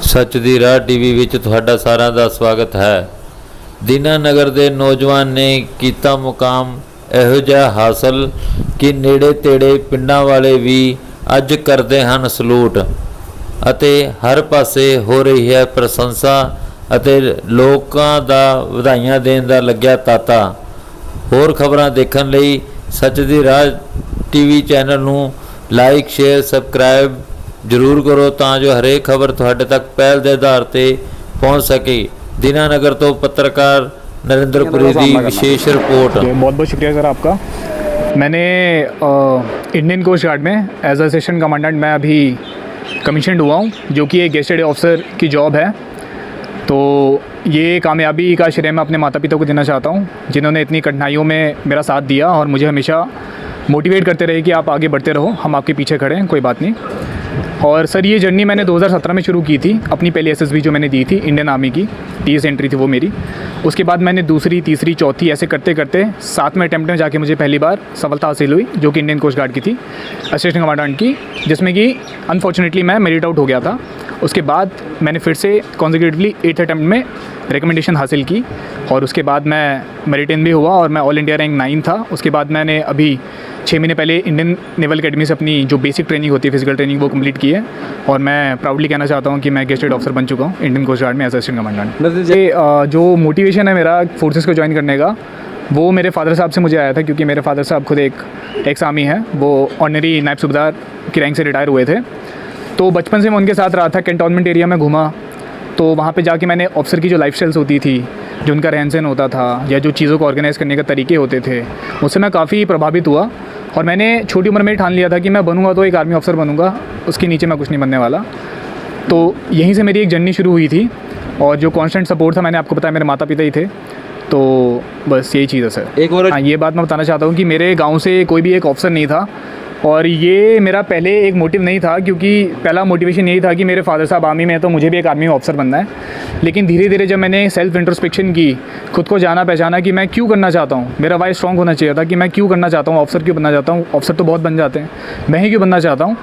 सच दी राह टीवी विच तुहाडा सारा दा स्वागत है। दीनानगर दे नौजवान ने कीता मुकाम इहो जिहा हासिल कि नेड़े तेड़े पिंडां वाले भी अज करदे हन सलूट अते हर पासे हो रही है प्रशंसा अते लोकां दा वधाइयां देण दा लग्या ताता। होर खबरां देखण लई सच दी राह टीवी चैनल नूं लाइक शेयर सबसक्राइब जरूर करो तां जो हरेक खबर तुहाडे तक पहल दे आधार ते पहुँच सके। दीनानगर तो पत्रकार नरेंद्रपुरी की विशेष रिपोर्ट। बहुत बहुत शुक्रिया सर आपका। मैंने इंडियन कोस्ट गार्ड में एज अ सेशन कमांडेंट मैं अभी कमीशनड हुआ हूँ, जो कि एक गेस्टेड ऑफिसर की जॉब है। तो ये कामयाबी का श्रेय मैं अपने माता पिता को देना चाहता हूँ, जिन्होंने इतनी कठिनाइयों में मेरा साथ दिया और मुझे हमेशा मोटिवेट करते रहे कि आप आगे बढ़ते रहो, हम आपके पीछे खड़े हैं, कोई बात नहीं। और सर ये जर्नी मैंने 2017 में शुरू की थी, अपनी पहली एसएसबी जो मैंने दी थी इंडियन आर्मी की, टीएस एंट्री थी वो मेरी। उसके बाद मैंने दूसरी तीसरी चौथी ऐसे करते करते 7वें अटैम्प्ट में जाके मुझे पहली बार सफलता हासिल हुई, जो कि इंडियन कोस्ट गार्ड की थी, असिस्टेंट कमांडेंट की, जिसमें कि अनफॉर्चुनेटली मैं मेरिट आउट हो गया था। उसके बाद मैंने फिर से कॉन्जिक्यूटिवली 8th अटैम्प्ट में रिकमेंडेशन हासिल की और उसके बाद मैं मेरिट इन भी हुआ और मैं ऑल इंडिया रैंक 9 था। उसके बाद मैंने अभी 6 महीने पहले इंडियन नेवल अकेडमी से अपनी जो बेसिक ट्रेनिंग होती है, फिजिकल ट्रेनिंग, वो कंप्लीट की है और मैं प्राउडली कहना चाहता हूँ कि मैं गेस्टेड ऑफिसर बन चुका हूँ इंडियन कोस्ट गार्ड में एज असिस्टेंट कमांडेंट। ये जो मोटिवेशन है मेरा फोर्सेस को ज्वाइन करने का, वो मेरे फादर साहब से मुझे आया था, क्योंकि मेरे फादर साहब खुद एक एक्स आर्मी है, वो ऑनरी नायब सूबेदार की रैंक से रिटायर हुए थे। तो बचपन से मैं उनके साथ रहा था, कैंटोनमेंट एरिया में घूमा, तो वहाँ पे जाके मैंने ऑफिसर की जो लाइफस्टाइल्स होती थी, जो उनका रहन सहन होता था या जो चीज़ों को ऑर्गेनाइज़ करने के तरीके होते थे, उससे मैं काफ़ी प्रभावित हुआ और मैंने छोटी उम्र में ही ठान लिया था कि मैं बनूंगा तो एक आर्मी ऑफिसर बनूंगा, उसके नीचे मैं कुछ नहीं बनने वाला। तो यहीं से मेरी एक जर्नी शुरू हुई थी और जो कॉन्स्टेंट सपोर्ट था, मैंने आपको बताया मेरे माता पिता ही थे। तो बस यही चीज़ है सर। एक और हाँ, ये बात मैं बताना चाहता हूँ कि मेरे गाँव से कोई भी एक ऑफिसर नहीं था और ये मेरा पहले एक मोटिव नहीं था, क्योंकि पहला मोटिवेशन यही था कि मेरे फादर साहब आर्मी में हैं तो मुझे भी एक आर्मी में ऑफिसर बनना है। लेकिन धीरे धीरे जब मैंने सेल्फ इंट्रोस्पेक्शन की, खुद को जाना पहचाना कि मैं क्यों करना चाहता हूँ, मेरा वाई स्ट्रॉन्ग होना चाहिए था कि मैं क्यों करना चाहता हूँ, ऑफिसर क्यों बनना चाहता हूँ, ऑफिसर तो बहुत बन जाते हैं, मैं ही क्यों बनना चाहता हूँ।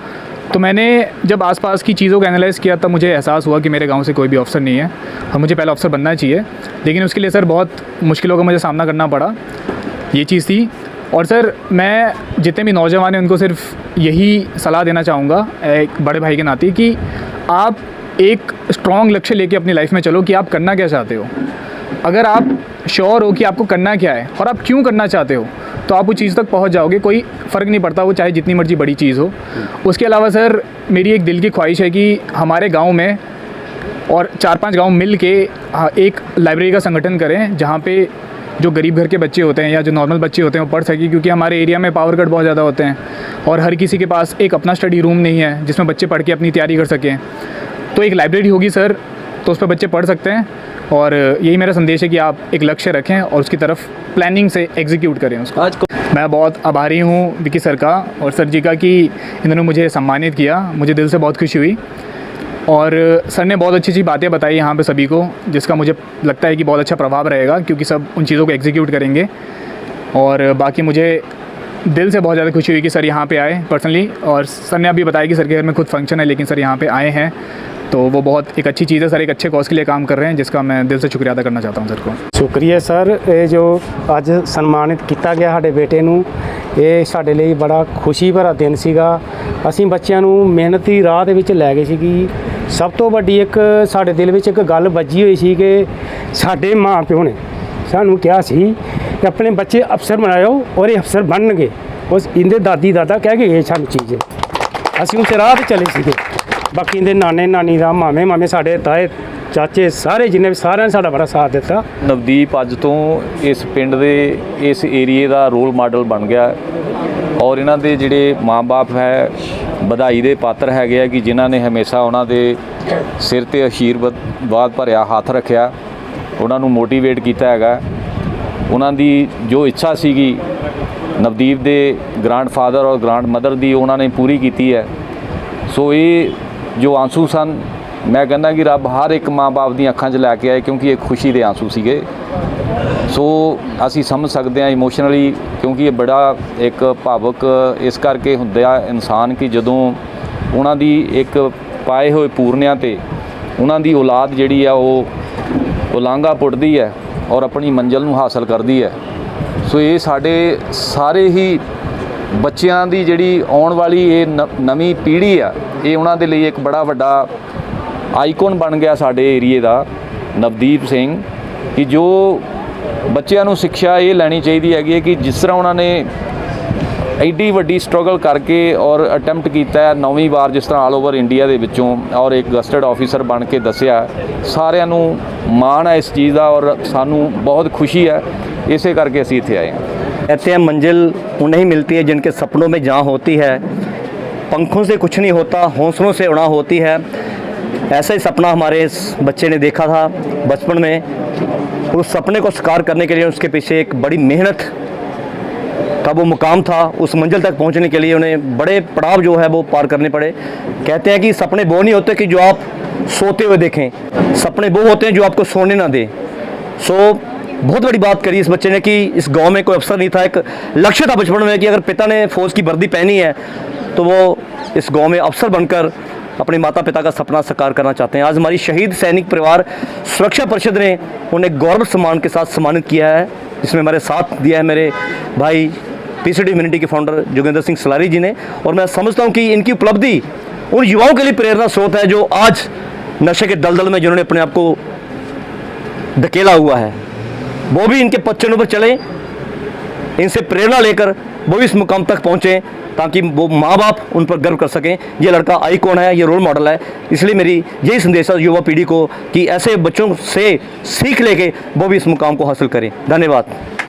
तो मैंने जब आसपास की चीज़ों को एनालाइज़ किया तब मुझे एहसास हुआ कि मेरे गाँव से कोई भी ऑफिसर नहीं है और मुझे पहला ऑफिसर बनना चाहिए। लेकिन उसके लिए सर बहुत मुश्किलों का मुझे सामना करना पड़ा, ये चीज़ थी। और सर मैं जितने भी नौजवान हैं उनको सिर्फ यही सलाह देना चाहूँगा एक बड़े भाई के नाते कि आप एक स्ट्रॉन्ग लक्ष्य लेके अपनी लाइफ में चलो कि आप करना क्या चाहते हो। अगर आप श्योर हो कि आपको करना क्या है और आप क्यों करना चाहते हो, तो आप उस चीज़ तक पहुंच जाओगे, कोई फ़र्क नहीं पड़ता वो चाहे जितनी मर्जी बड़ी चीज़ हो। उसके अलावा सर मेरी एक दिल की ख्वाहिश है कि हमारे गाँव में और 4-5 गाँव मिल के एक लाइब्रेरी का संगठन करें, जहाँ पे जो गरीब घर के बच्चे होते हैं या जो नॉर्मल बच्चे होते हैं वो पढ़ सकें, क्योंकि हमारे एरिया में पावर कट बहुत ज़्यादा होते हैं और हर किसी के पास एक अपना स्टडी रूम नहीं है जिसमें बच्चे पढ़ के अपनी तैयारी कर सकें। तो एक लाइब्रेरी होगी सर, तो उस पर बच्चे पढ़ सकते हैं और यही मेरा संदेश है कि आप एक लक्ष्य रखें और उसकी तरफ प्लानिंग से एग्जीक्यूट करें उसको। आज मैं बहुत आभारी हूँ विकी सर का और सर जी का कि इन्होंने मुझे सम्मानित किया, मुझे दिल से बहुत खुशी हुई और सर ने बहुत अच्छी अच्छी बातें बताई यहाँ पे सभी को, जिसका मुझे लगता है कि बहुत अच्छा प्रभाव रहेगा, क्योंकि सब उन चीज़ों को एग्जीक्यूट करेंगे। और बाकी मुझे दिल से बहुत ज़्यादा खुशी हुई कि सर यहाँ पे आए पर्सनली, और सर ने अभी बताया कि सर के घर में खुद फंक्शन है लेकिन सर यहाँ पे आए हैं, तो वो बहुत एक अच्छी चीज़ है। सर एक अच्छे कॉज के लिए काम कर रहे हैं, जिसका मैं दिल से शुक्रिया अदा करना चाहता हूँ सर को। शुक्रिया सर, ये जो अज सन्मानित किया गया साडे बेटे नूं, ये साडे लिए बड़ा खुशी भरा दिन सीगा। असीं बच्चिआं नूं मेहनत दी राह दे विच लै गए सीगी। सब तो वड्डी एक साडे दिल विच एक गल बज्जी होई सी कि साडे माँ प्यो ने सानूं कहा सी कि अपने बच्चे अफसर बनाओ और ये अफसर बनणगे। उस इंदे दादी दादा कह के गए सानूं चीज़, असीं उस राह ते चले सीगे। बाकी इंदे नाने नानी दा मामे मामे साडे ताए चाचे सारे जिन्ने भी सारिਆਂ ने साडा बड़ा साथ दिता। नवदीप अज तो इस पिंड दे इस एरिए का रोल मॉडल बन गया और इन्हां दे जिहड़े माँ बाप है ਵਧਾਈ ਦੇ ਪਾਤਰ ਹੈਗੇ ਆ ਕਿ ਜਿਨ੍ਹਾਂ ਨੇ ਹਮੇਸ਼ਾ ਉਹਨਾਂ ਦੇ ਸਿਰ ਤੇ ਆਸ਼ੀਰਵਾਦ ਭਰਿਆ ਹੱਥ ਰੱਖਿਆ, ਉਹਨਾਂ ਨੂੰ ਮੋਟੀਵੇਟ ਕੀਤਾ ਹੈਗਾ। ਉਹਨਾਂ ਦੀ ਜੋ ਇੱਛਾ ਸੀਗੀ ਨਵਦੀਪ ਦੇ ਗ੍ਰੈਂਡਫਾਦਰ ਔਰ ਗ੍ਰੈਂਡ ਮਦਰ ਦੀ, ਉਹਨਾਂ ਨੇ ਪੂਰੀ ਕੀਤੀ ਹੈ। ਸੋ ਇਹ ਜੋ ਆਂਸੂ ਸਨ, मैं कहना कि रब हर एक माँ बाप दी अखां 'च लैके आए, क्योंकि एक खुशी दे आंसू सीगे। सो असी समझ सकते हैं इमोशनली, क्योंकि ये बड़ा एक भावुक इस करके हुंदा इंसान कि जदों उन्हां दी एक पाए हुए पूरनियां ते ਉਹਨਾਂ ਦੀ ਔਲਾਦ ਜਿਹੜੀ ਆ ਉਹ ਲਾਂਘਾ ਪੁੱਟਦੀ ਹੈ ਔਰ ਆਪਣੀ ਮੰਜ਼ਿਲ ਨੂੰ ਹਾਸਲ ਕਰਦੀ ਹੈ। ਸੋ ਇਹ ਸਾਡੇ ਸਾਰੇ ਹੀ ਬੱਚਿਆਂ ਦੀ ਜਿਹੜੀ ਆਉਣ ਵਾਲੀ ਇਹ ਨਵੀਂ ਪੀੜ੍ਹੀ ਆ, ਇਹ ਉਹਨਾਂ ਦੇ ਲਈ ਇੱਕ ਬੜਾ ਵੱਡਾ ਆਈਕਨ ਬਣ ਗਿਆ ਸਾਡੇ ਏਰੀਏ ਦਾ ਨਵਦੀਪ ਸਿੰਘ, ਕਿ ਜੋ ਬੱਚਿਆਂ ਨੂੰ ਸਿੱਖਿਆ ਇਹ ਲੈਣੀ ਚਾਹੀਦੀ ਹੈਗੀ ਹੈ ਕਿ ਜਿਸ ਤਰ੍ਹਾਂ ਉਹਨਾਂ ਨੇ ਐਡੀ ਵੱਡੀ ਸਟਰਗਲ ਕਰਕੇ ਔਰ ਅਟੈਂਪਟ ਕੀਤਾ ਹੈ 9ਵੀਂ ਵਾਰ, ਜਿਸ ਤਰ੍ਹਾਂ ਆਲ ਓਵਰ ਇੰਡੀਆ ਦੇ ਵਿੱਚੋਂ, ਔਰ ਇੱਕ ਗਸਟਡ ਆਫੀਸਰ ਬਣ ਕੇ ਦੱਸਿਆ, ਸਾਰਿਆਂ ਨੂੰ ਮਾਣ ਹੈ ਇਸ ਚੀਜ਼ ਦਾ ਔਰ ਸਾਨੂੰ ਬਹੁਤ ਖੁਸ਼ੀ ਹੈ। ਇਸੇ ਕਰਕੇ ਅਸੀਂ ਇੱਥੇ ਆਏ ਹਾਂ। कहते हैं मंजिल उन्हें ही मिलती है जिनके सपनों में जहाँ होती है, पंखों से कुछ नहीं होता, हौसलों से उड़ा होती है। ऐसा ही सपना हमारे इस बच्चे ने देखा था बचपन में। उस सपने को साकार करने के लिए उसके पीछे एक बड़ी मेहनत का वो मुकाम था। उस मंजिल तक पहुंचने के लिए उन्हें बड़े पड़ाव जो है वो पार करने पड़े। कहते हैं कि सपने वो नहीं होते कि जो आप सोते हुए देखें, सपने वो होते हैं जो आपको सोने ना दें। सो बहुत बड़ी बात करी इस बच्चे ने कि इस गांव में कोई अफसर नहीं था, एक लक्ष्य था बचपन में कि अगर पिता ने फौज की वर्दी पहनी है तो वो इस गांव में अफसर बनकर अपने माता पिता का सपना साकार करना चाहते हैं। आज हमारी शहीद सैनिक परिवार सुरक्षा परिषद ने उन्हें गौरव सम्मान के साथ सम्मानित किया है, जिसमें हमारे साथ दिया है मेरे भाई पीसीडी इम्यूनिटी के फाउंडर जोगेंद्र सिंह सलारी जी ने। और मैं समझता हूँ कि इनकी उपलब्धि उन युवाओं के लिए प्रेरणा स्रोत है जो आज नशे के दलदल में जिन्होंने अपने आप को धकेला हुआ है, वो भी इनके पच्चनों पर चलें, इनसे प्रेरणा लेकर वो भी इस मुकाम तक पहुँचें ताकि वो माँ बाप उन पर गर्व कर सकें। ये लड़का आइकॉन है, ये रोल मॉडल है। इसलिए मेरी यही संदेश है युवा पीढ़ी को कि ऐसे बच्चों से सीख लेके वो भी इस मुकाम को हासिल करें। धन्यवाद।